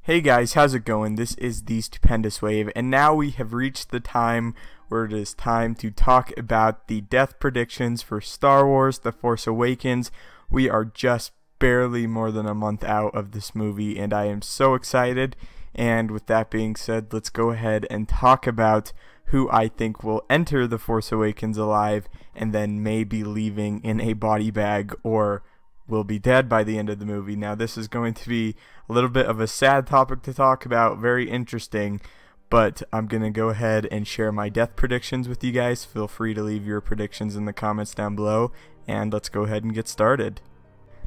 Hey guys, how's it going? This is the Stupendous Wave, and now we have reached the time where it is time to talk about the death predictions for Star Wars: The Force Awakens. We are just barely more than a month out of this movie, and I am so excited. And with that being said, let's go ahead and talk about who I think will enter The Force Awakens alive and then maybe leaving in a body bag or will be dead by the end of the movie. Now, this is going to be a little bit of a sad topic to talk about, very interesting, but I'm going to go ahead and share my death predictions with you guys. Feel free to leave your predictions in the comments down below, and let's go ahead and get started.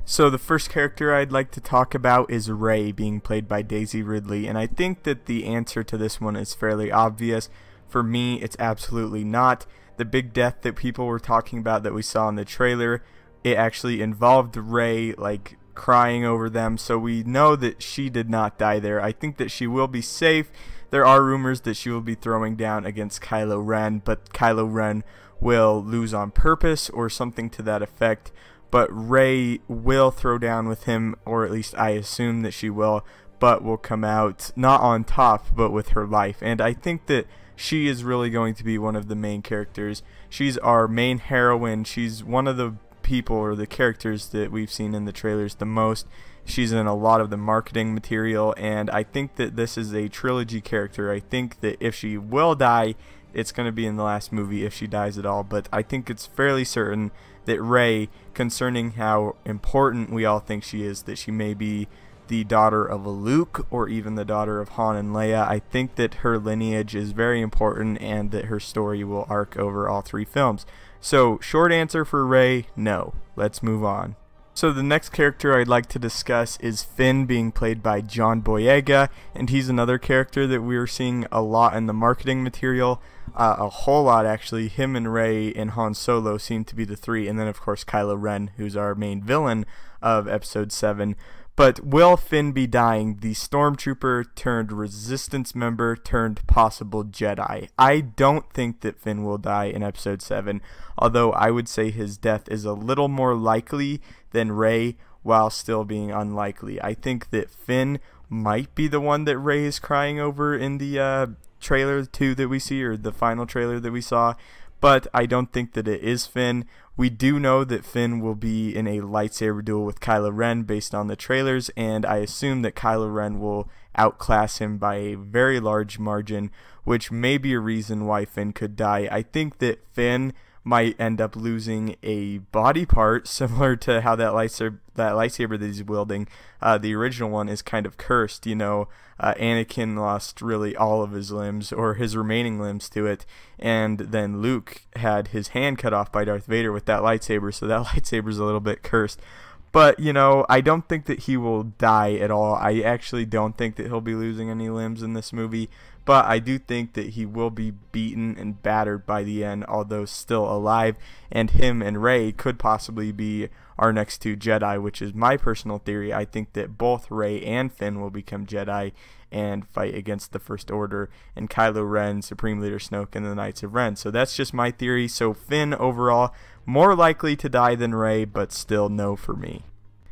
So the first character I'd like to talk about is Rey, being played by Daisy Ridley, and I think that the answer to this one is fairly obvious. For me, it's absolutely not. The big death that people were talking about that we saw in the trailer, it actually involved Rey like crying over them, so we know that she did not die there. I think that she will be safe. There are rumors that she will be throwing down against Kylo Ren, but Kylo Ren will lose on purpose or something to that effect. But Rey will throw down with him, or at least I assume that she will, but will come out not on top, but with her life. And I think that she is really going to be one of the main characters. She's our main heroine. She's one of the people or the characters that we've seen in the trailers the most. She's in a lot of the marketing material, and I think that this is a trilogy character. I think that if she will die, it's going to be in the last movie if she dies at all, but I think it's fairly certain that Rey, concerning how important we all think she is, that she may be the daughter of a Luke or even the daughter of Han and Leia. I think that her lineage is very important and that her story will arc over all three films. So, short answer for Rey, no. Let's move on. So the next character I'd like to discuss is Finn, being played by John Boyega, and he's another character that we're seeing a lot in the marketing material, a whole lot actually. Him and Rey and Han Solo seem to be the three, and then of course Kylo Ren, who's our main villain of Episode 7. But will Finn be dying, the stormtrooper turned resistance member turned possible Jedi? I don't think that Finn will die in Episode 7, although I would say his death is a little more likely than Rey, while still being unlikely. I think that Finn might be the one that Rey is crying over in the trailer 2 that we see, or the final trailer that we saw, but I don't think that it is Finn. We do know that Finn will be in a lightsaber duel with Kylo Ren based on the trailers, and I assume that Kylo Ren will outclass him by a very large margin, which may be a reason why Finn could die. I think that Finn might end up losing a body part, similar to how that lightsaber that he's wielding, the original one, is kind of cursed. You know, Anakin lost really all of his limbs, or his remaining limbs, to it, and then Luke had his hand cut off by Darth Vader with that lightsaber, so that lightsaber's a little bit cursed. But, you know, I don't think that he will die at all. I actually don't think that he'll be losing any limbs in this movie, but I do think that he will be beaten and battered by the end, although still alive, and him and Rey could possibly be our next two Jedi, which is my personal theory. I think that both Rey and Finn will become Jedi and fight against the First Order, and Kylo Ren, Supreme Leader Snoke, and the Knights of Ren. So that's just my theory. So Finn overall, more likely to die than Rey, but still no for me.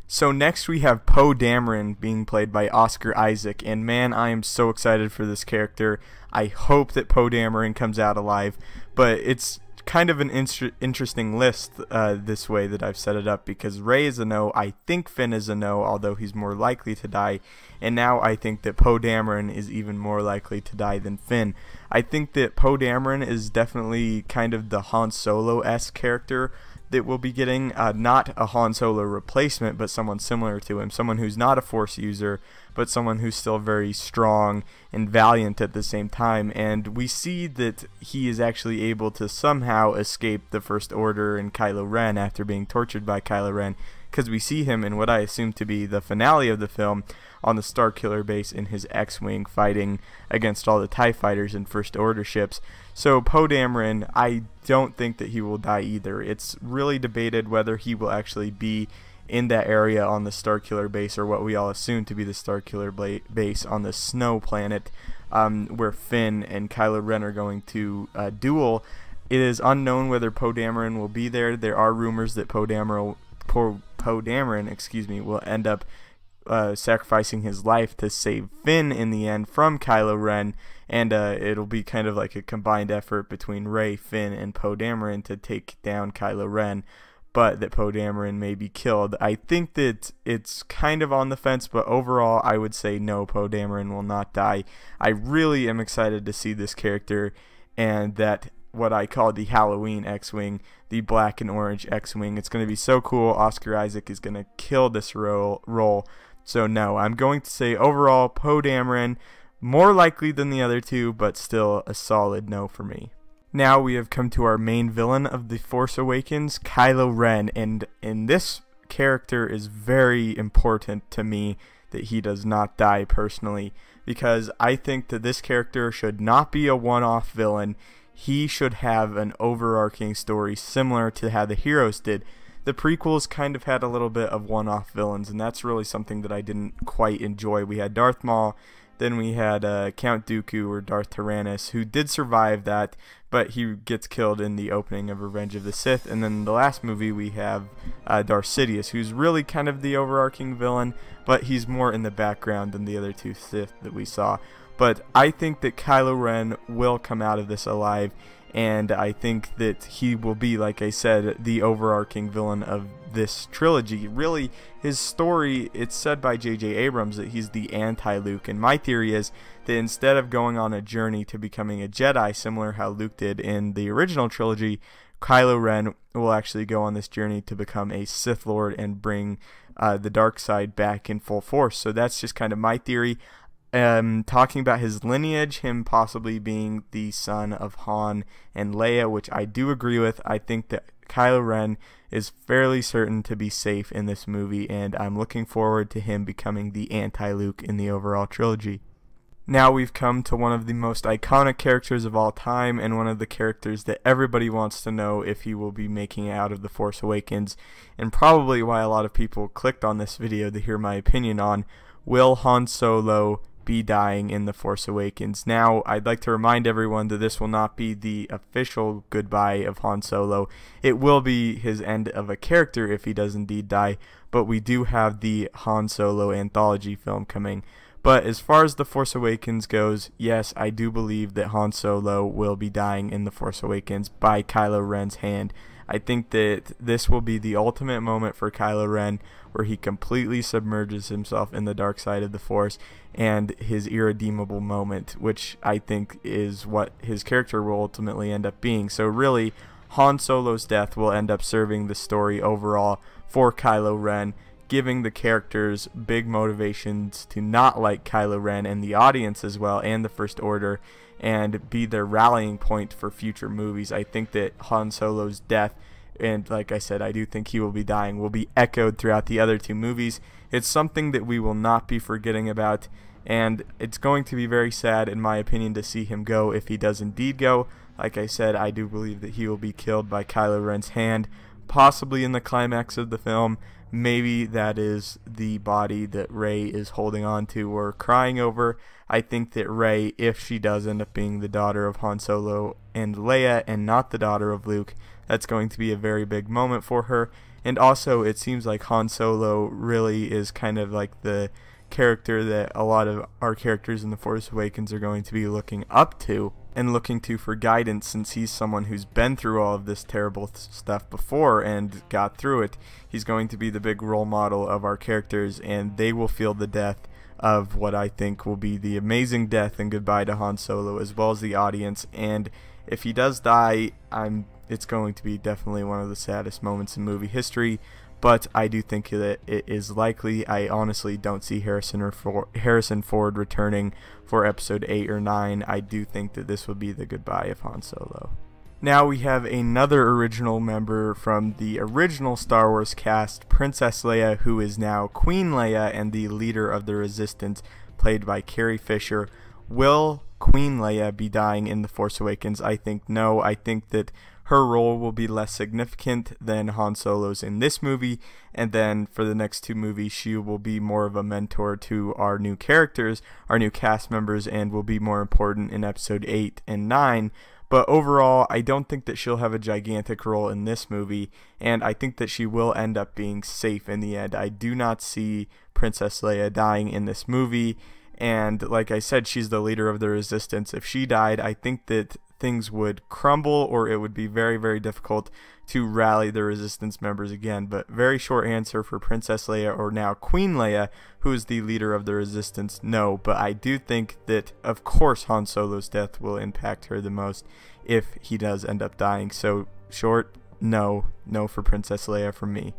So next we have Poe Dameron, being played by Oscar Isaac, and man, I am so excited for this character. I hope that Poe Dameron comes out alive, but it's kind of an interesting list this way that I've set it up, because Rey is a no, I think Finn is a no, although he's more likely to die, and now I think that Poe Dameron is even more likely to die than Finn. I think that Poe Dameron is definitely kind of the Han Solo-esque character that we'll be getting, not a Han Solo replacement, but someone similar to him, someone who's not a Force user, but someone who's still very strong and valiant at the same time. And we see that he is actually able to somehow escape the First Order and Kylo Ren after being tortured by Kylo Ren, because we see him in what I assume to be the finale of the film on the Starkiller base in his X-Wing, fighting against all the TIE fighters and First Order ships. So Poe Dameron, I don't think that he will die either. It's really debated whether he will actually be in that area on the Starkiller base, or what we all assume to be the Starkiller base on the snow planet, where Finn and Kylo Ren are going to duel. It is unknown whether Poe Dameron will be there. There are rumors that Poe Dameron, will end up sacrificing his life to save Finn in the end from Kylo Ren, and it'll be kind of like a combined effort between Rey, Finn, and Poe Dameron to take down Kylo Ren, but that Poe Dameron may be killed. I think that it's kind of on the fence, but overall I would say no, Poe Dameron will not die. I really am excited to see this character, and that what I call the Halloween X-Wing, the black and orange X-Wing. It's going to be so cool. Oscar Isaac is going to kill this role. So no, I'm going to say overall Poe Dameron, more likely than the other two, but still a solid no for me. Now we have come to our main villain of The Force Awakens, Kylo Ren, and this character is very important to me that he does not die personally, because I think that this character should not be a one-off villain. He should have an overarching story similar to how the heroes did. The prequels kind of had a little bit of one-off villains, and that's really something that I didn't quite enjoy. We had Darth Maul, then we had Count Dooku, or Darth Tyrannus, who did survive that, but he gets killed in the opening of Revenge of the Sith. And then in the last movie we have Darth Sidious, who's really kind of the overarching villain, but he's more in the background than the other two Sith that we saw. But I think that Kylo Ren will come out of this alive, and I think that he will be, like I said, the overarching villain of this trilogy. Really, his story, it's said by J.J. Abrams that he's the anti-Luke, and my theory is that instead of going on a journey to becoming a Jedi, similar how Luke did in the original trilogy, Kylo Ren will actually go on this journey to become a Sith Lord and bring the dark side back in full force. So that's just kind of my theory. Talking about his lineage, him possibly being the son of Han and Leia, which I do agree with. I think that Kylo Ren is fairly certain to be safe in this movie, and I'm looking forward to him becoming the anti-Luke in the overall trilogy. Now we've come to one of the most iconic characters of all time, and one of the characters that everybody wants to know if he will be making it out of The Force Awakens, and probably why a lot of people clicked on this video to hear my opinion on: will Han Solo be dying in The Force Awakens? Now, I'd like to remind everyone that this will not be the official goodbye of Han Solo. It will be his end of a character if he does indeed die, but we do have the Han Solo anthology film coming. But as far as The Force Awakens goes, yes, I do believe that Han Solo will be dying in The Force Awakens by Kylo Ren's hand. I think that this will be the ultimate moment for Kylo Ren, where he completely submerges himself in the dark side of the Force, and his irredeemable moment, which I think is what his character will ultimately end up being. So really, Han Solo's death will end up serving the story overall for Kylo Ren, giving the characters big motivations to not like Kylo Ren, and the audience as well, and the First Order, and be their rallying point for future movies. I think that Han Solo's death, and like I said, I do think he will be dying, will be echoed throughout the other two movies. It's something that we will not be forgetting about, and it's going to be very sad, in my opinion, to see him go if he does indeed go. Like I said, I do believe that he will be killed by Kylo Ren's hand, possibly in the climax of the film. Maybe that is the body that Rey is holding on to or crying over. I think that Rey, if she does end up being the daughter of Han Solo and Leia and not the daughter of Luke, that's going to be a very big moment for her. And also, it seems like Han Solo really is kind of like the character that a lot of our characters in The Force Awakens are going to be looking up to and looking to for guidance, since he's someone who's been through all of this terrible stuff before and got through it. He's going to be the big role model of our characters, and they will feel the death of what I think will be the amazing death and goodbye to Han Solo, as well as the audience. And if he does die, it's going to be definitely one of the saddest moments in movie history. But I do think that it is likely. I honestly don't see Harrison Ford returning for episode 8 or 9. I do think that this will be the goodbye of Han Solo. Now we have another original member from the original Star Wars cast, Princess Leia, who is now Queen Leia and the leader of the Resistance, played by Carrie Fisher. Will Queen Leia be dying in The Force Awakens? I think no. I think that her role will be less significant than Han Solo's in this movie, and then for the next two movies she will be more of a mentor to our new characters, our new cast members, and will be more important in episode 8 and 9. But overall, I don't think that she'll have a gigantic role in this movie, and I think that she will end up being safe in the end. I do not see Princess Leia dying in this movie, and like I said, she's the leader of the Resistance. If she died, I think that things would crumble, or it would be very, very difficult to rally the Resistance members again. But very short answer for Princess Leia, or now Queen Leia, who is the leader of the Resistance, no. But I do think that, of course, Han Solo's death will impact her the most if he does end up dying. So short, no for Princess Leia from me.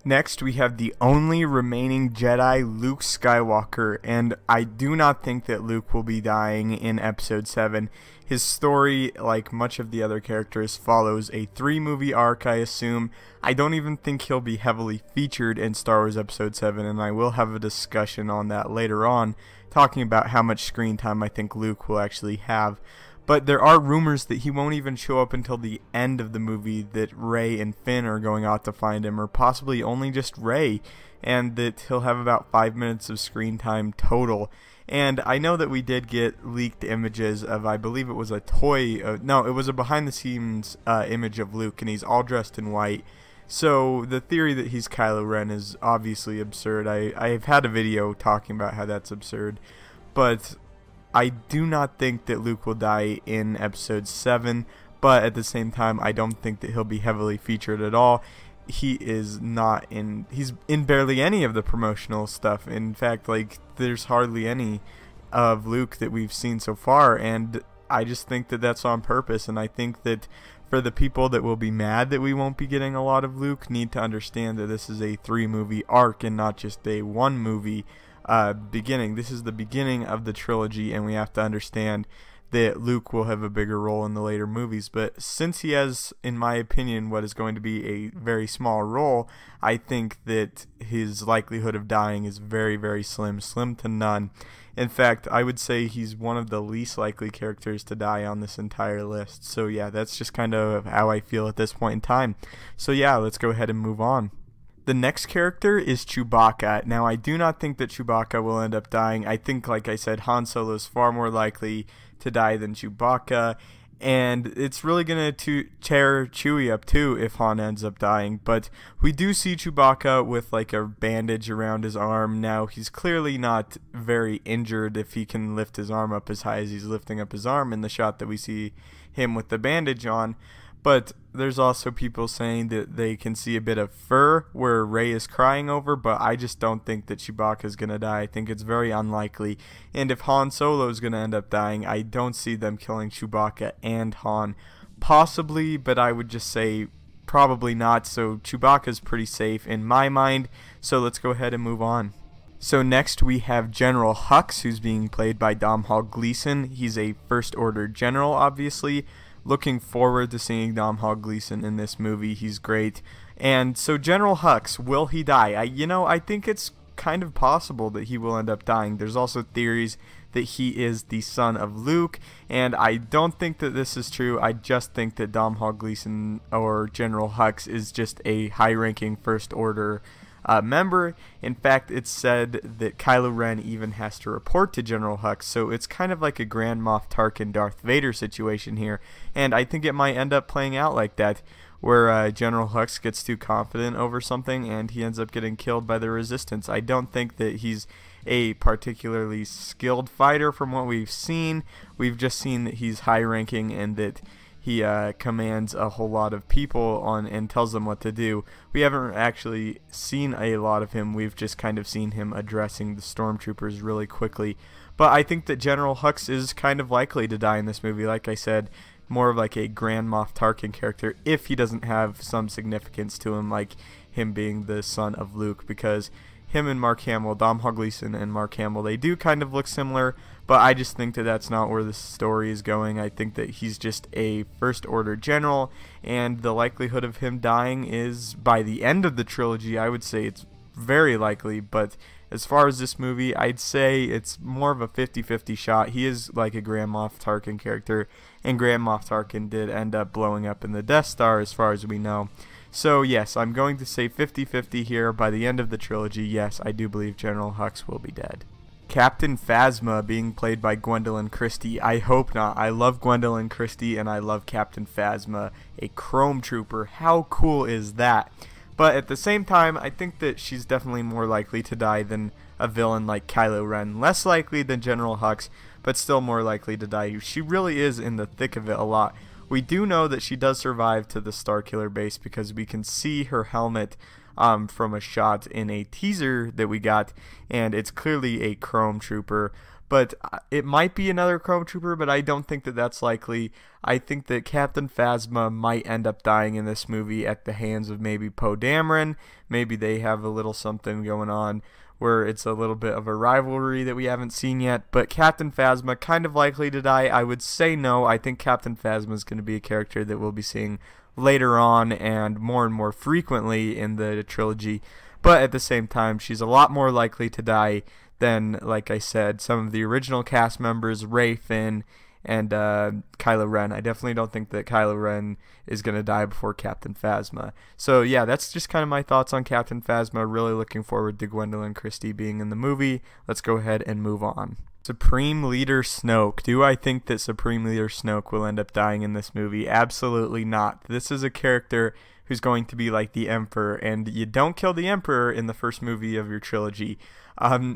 Next, we have the only remaining Jedi, Luke Skywalker, and I do not think that Luke will be dying in Episode 7. His story, like much of the other characters, follows a 3-movie arc, I assume. I don't even think he'll be heavily featured in Star Wars Episode 7, and I will have a discussion on that later on, talking about how much screen time I think Luke will actually have. But there are rumors that he won't even show up until the end of the movie, that Rey and Finn are going out to find him, or possibly only just Rey, and that he'll have about 5 minutes of screen time total. And I know that we did get leaked images of, I believe it was a toy, no, it was a behind-the-scenes image of Luke, and he's all dressed in white. So the theory that he's Kylo Ren is obviously absurd. I've had a video talking about how that's absurd, but I do not think that Luke will die in Episode 7, but at the same time, I don't think that he'll be heavily featured at all. He's in barely any of the promotional stuff. In fact, like, there's hardly any of Luke that we've seen so far, and I just think that that's on purpose. And I think that for the people that will be mad that we won't be getting a lot of Luke, need to understand that this is a 3-movie arc and not just a 1-movie beginning. This is the beginning of the trilogy, and we have to understand that Luke will have a bigger role in the later movies. But since he has, in my opinion, what is going to be a very small role, I think that his likelihood of dying is very, very slim to none. In fact, I would say he's one of the least likely characters to die on this entire list. So yeah, that's just kind of how I feel at this point in time. So yeah, let's go ahead and move on. The next character is Chewbacca. Now, I do not think that Chewbacca will end up dying. I think, like I said, Han Solo is far more likely to die than Chewbacca, and it's really going to tear Chewie up too if Han ends up dying. But we do see Chewbacca with like a bandage around his arm. Now, he's clearly not very injured if he can lift his arm up as high as he's lifting up his arm in the shot that we see him with the bandage on. But there's also people saying that they can see a bit of fur where Rey is crying over, but I just don't think that Chewbacca is going to die. I think it's very unlikely. And if Han Solo is going to end up dying, I don't see them killing Chewbacca and Han. Possibly, but I would just say probably not. So Chewbacca is pretty safe in my mind. So let's go ahead and move on. So next we have General Hux, who's being played by Domhnall Gleeson. He's a First Order general, obviously. Looking forward to seeing Domhnall Gleeson in this movie. He's great. And so General Hux, will he die? I think it's kind of possible that he will end up dying. There's also theories that he is the son of Luke, and I don't think that this is true. I just think that Domhnall Gleeson, or General Hux, is just a high-ranking First Order member. In fact, it's said that Kylo Ren even has to report to General Hux, so it's kind of like a Grand Moff Tarkin Darth Vader situation here, and I think it might end up playing out like that, where General Hux gets too confident over something and he ends up getting killed by the Resistance. I don't think that he's a particularly skilled fighter from what we've seen. We've just seen that he's high-ranking and that he commands a whole lot of people and tells them what to do. We haven't actually seen a lot of him. We've just kind of seen him addressing the stormtroopers really quickly. But I think that General Hux is kind of likely to die in this movie. Like I said, more of like a Grand Moff Tarkin character if he doesn't have some significance to him, like him being the son of Luke, because him and Mark Hamill, Domhnall Gleeson and Mark Hamill, they do kind of look similar, but I just think that that's not where the story is going. I think that he's just a First Order general, and the likelihood of him dying is, by the end of the trilogy, I would say it's very likely, but as far as this movie, I'd say it's more of a 50-50 shot. He is like a Grand Moff Tarkin character, and Grand Moff Tarkin did end up blowing up in the Death Star as far as we know. So yes, I'm going to say 50-50 here. By the end of the trilogy, yes, I do believe General Hux will be dead. Captain Phasma being played by Gwendoline Christie. I hope not. I love Gwendoline Christie and I love Captain Phasma, a Chrome Trooper. How cool is that? But at the same time, I think that she's definitely more likely to die than a villain like Kylo Ren. Less likely than General Hux, but still more likely to die. She really is in the thick of it a lot. We do know that she does survive to the Starkiller base because we can see her helmet from a shot in a teaser that we got, and it's clearly a Chrome Trooper. But it might be another Chrome Trooper, but I don't think that that's likely. I think that Captain Phasma might end up dying in this movie at the hands of maybe Poe Dameron. Maybe they have a little something going on where it's a little bit of a rivalry that we haven't seen yet. But Captain Phasma, kind of likely to die. I would say no. I think Captain Phasma is going to be a character that we'll be seeing later on and more frequently in the trilogy. But at the same time, she's a lot more likely to die than, like I said, some of the original cast members, Rey, Finn, and Kylo Ren. I definitely don't think that Kylo Ren is going to die before Captain Phasma. So yeah, that's just kind of my thoughts on Captain Phasma. Really looking forward to Gwendoline Christie being in the movie. Let's go ahead and move on. Supreme Leader Snoke. Do I think that Supreme Leader Snoke will end up dying in this movie? Absolutely not. This is a character who's going to be like the Emperor, and you don't kill the Emperor in the first movie of your trilogy.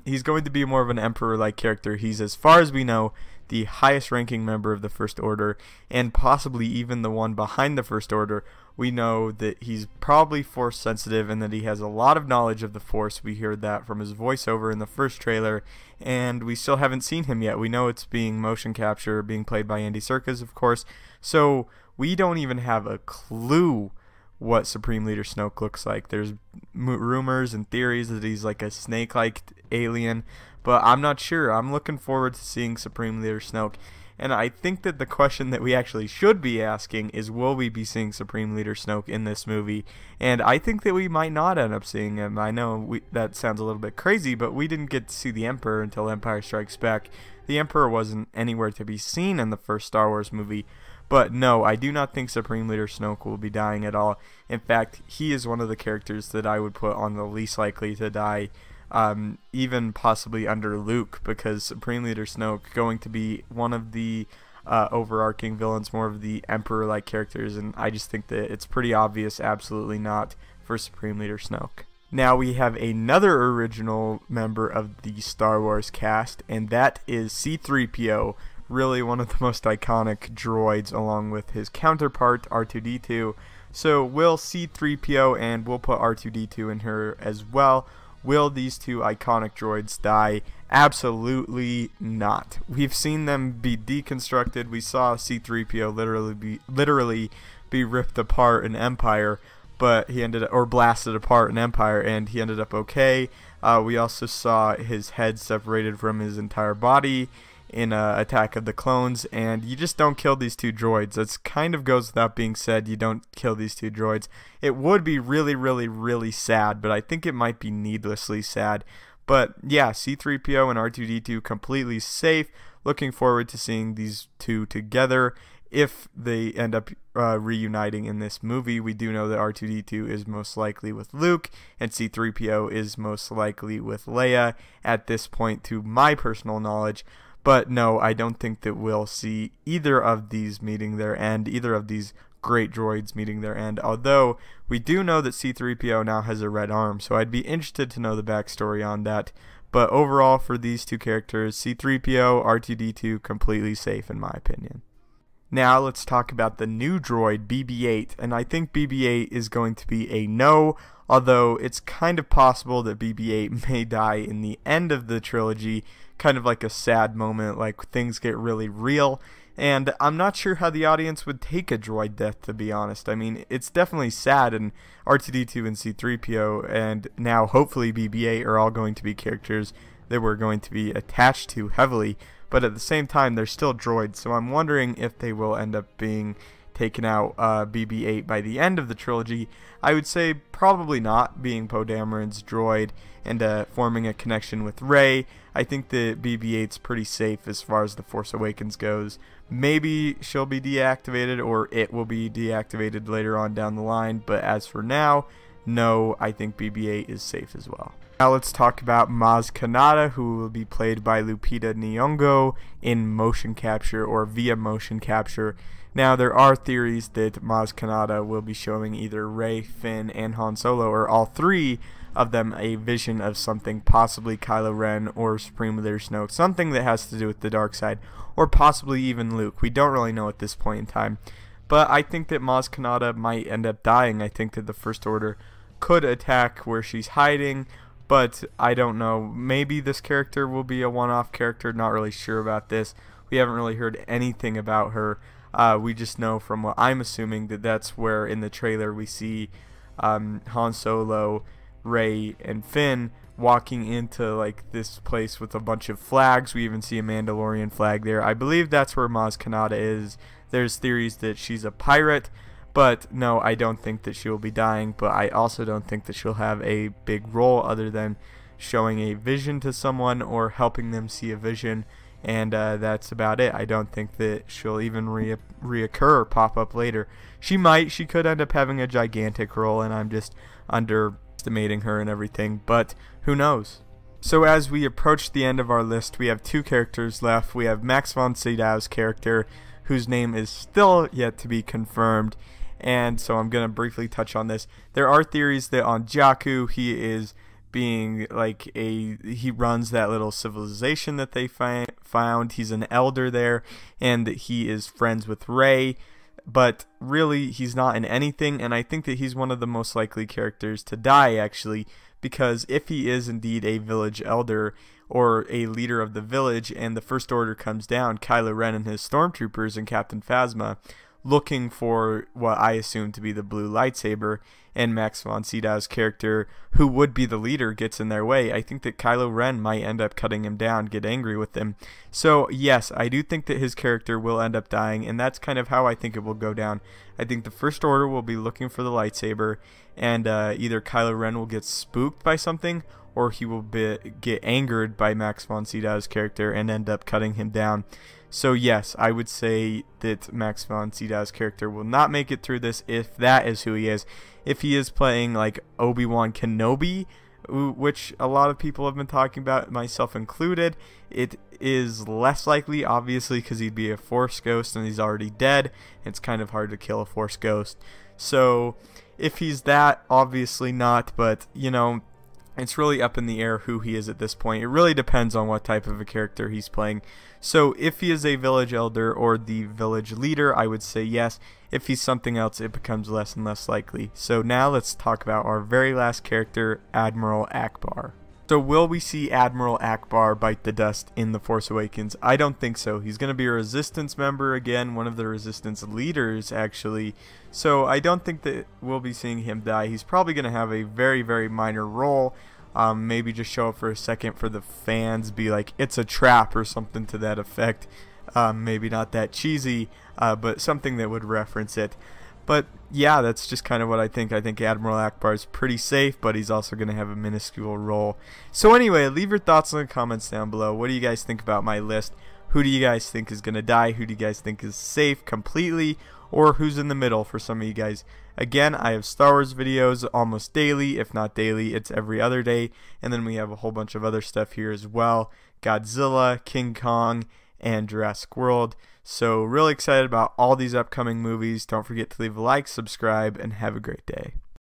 He's going to be more of an Emperor-like character. He's, as far as we know, the highest ranking member of the First Order, and possibly even the one behind the First Order. We know that he's probably Force sensitive and that he has a lot of knowledge of the Force. We heard that from his voiceover in the first trailer, and we still haven't seen him yet. We know it's being motion capture, being played by Andy Serkis, of course, so we don't even have a clue what Supreme Leader Snoke looks like. There's rumors and theories that he's like a snake-like alien, but I'm not sure. I'm looking forward to seeing Supreme Leader Snoke, and I think that the question that we actually should be asking is, will we be seeing Supreme Leader Snoke in this movie? And I think that we might not end up seeing him. I know that sounds a little bit crazy, but we didn't get to see the Emperor until Empire Strikes Back. The Emperor wasn't anywhere to be seen in the first Star Wars movie. But no, I do not think Supreme Leader Snoke will be dying at all. In fact, he is one of the characters that I would put on the least likely to die, even possibly under Luke, because Supreme Leader Snoke going to be one of the overarching villains, more of the Emperor-like characters, and I just think that it's pretty obvious, absolutely not, for Supreme Leader Snoke. Now we have another original member of the Star Wars cast, and that is C-3PO. Really one of the most iconic droids, along with his counterpart R2-D2. So will C-3PO, and we'll put R2-D2 in here as well, will these two iconic droids die? Absolutely not. We've seen them be deconstructed. We saw C-3PO literally be ripped apart in Empire, but he ended up, or blasted apart in Empire, and he ended up okay. We also saw his head separated from his entire body in Attack of the Clones, and you just don't kill these two droids. That kind of goes without being said. You don't kill these two droids. It would be really sad, but I think it might be needlessly sad. But yeah, C-3PO and R2-D2 completely safe. Looking forward to seeing these two together if they end up reuniting in this movie. We do know that R2-D2 is most likely with Luke, and C-3PO is most likely with Leia at this point, to my personal knowledge. But no, I don't think that we'll see either of these meeting their end, either of these great droids meeting their end, although we do know that C-3PO now has a red arm, so I'd be interested to know the backstory on that. But overall, for these two characters, C-3PO, R2-D2, completely safe in my opinion. Now let's talk about the new droid, BB-8, and I think BB-8 is going to be a no, although it's kind of possible that BB-8 may die in the end of the trilogy, kind of like a sad moment, like things get really real, and I'm not sure how the audience would take a droid death, to be honest. I mean, it's definitely sad, and R2-D2 and C-3PO, and now hopefully BB-8 are all going to be characters that we're going to be attached to heavily, but at the same time, they're still droids, so I'm wondering if they will end up being taken out BB-8 by the end of the trilogy. I would say probably not, being Poe Dameron's droid and forming a connection with Rey. I think that BB-8's pretty safe as far as The Force Awakens goes. Maybe she'll be deactivated, or it will be deactivated later on down the line, but as for now, no, I think BB-8 is safe as well. Now let's talk about Maz Kanata, who will be played by Lupita Nyong'o in motion capture or via motion capture. Now there are theories that Maz Kanata will be showing either Rey, Finn, and Han Solo, or all three of them, a vision of something, possibly Kylo Ren or Supreme Leader Snoke, something that has to do with the dark side, or possibly even Luke. We don't really know at this point in time. But I think that Maz Kanata might end up dying. I think that the First Order could attack where she's hiding, but I don't know. Maybe this character will be a one-off character. Not really sure about this. We haven't really heard anything about her. We just know from what I'm assuming that that's where in the trailer we see Han Solo, Rey, and Finn walking into like this place with a bunch of flags. We even see a Mandalorian flag there. I believe that's where Maz Kanata is. There's theories that she's a pirate, but no, I don't think that she will be dying, but I also don't think that she'll have a big role other than showing a vision to someone or helping them see a vision, and that's about it. I don't think that she'll even reoccur or pop up later. She could end up having a gigantic role, and I'm just underestimating her and everything, but who knows? So as we approach the end of our list, we have two characters left. We have Max von Sydow's character, whose name is still yet to be confirmed, and so I'm going to briefly touch on this. There are theories that on Jakku he is being like he runs that little civilization that they found. He's an elder there, and that he is friends with Rey, but really he's not in anything, and I think that he's one of the most likely characters to die, actually, because if he is indeed a village elder or a leader of the village and the First Order comes down, Kylo Ren and his stormtroopers and Captain Phasma looking for what I assume to be the blue lightsaber, and Max von Sydow's character, who would be the leader, gets in their way, I think that Kylo Ren might end up cutting him down, get angry with him. So yes, I do think that his character will end up dying, and that's kind of how I think it will go down. I think the First Order will be looking for the lightsaber, and either Kylo Ren will get spooked by something, or he will get angered by Max von Sydow's character and end up cutting him down. So yes, I would say that Max von Sydow's character will not make it through this if that is who he is. If he is playing like Obi-Wan Kenobi, which a lot of people have been talking about, myself included, it is less likely, obviously, because he'd be a Force ghost and he's already dead. It's kind of hard to kill a Force ghost. So if he's that, obviously not, but you know, it's really up in the air who he is at this point. It really depends on what type of a character he's playing. So if he is a village elder or the village leader, I would say yes. If he's something else, it becomes less and less likely. So now let's talk about our very last character, Admiral Ackbar. So will we see Admiral Ackbar bite the dust in The Force Awakens? I don't think so. He's going to be a Resistance member again, one of the Resistance leaders actually. So I don't think that we'll be seeing him die. He's probably going to have a very, very minor role. Maybe just show up for a second for the fans, be like, it's a trap or something to that effect. Maybe not that cheesy, but something that would reference it. But yeah, that's just kind of what I think. I think Admiral Ackbar is pretty safe, but he's also going to have a minuscule role. So anyway, leave your thoughts in the comments down below. What do you guys think about my list? Who do you guys think is going to die? Who do you guys think is safe completely? Or who's in the middle for some of you guys? Again, I have Star Wars videos almost daily. If not daily, it's every other day. And then we have a whole bunch of other stuff here as well. Godzilla, King Kong, and Jurassic World. So really excited about all these upcoming movies. Don't forget to leave a like, subscribe, and have a great day.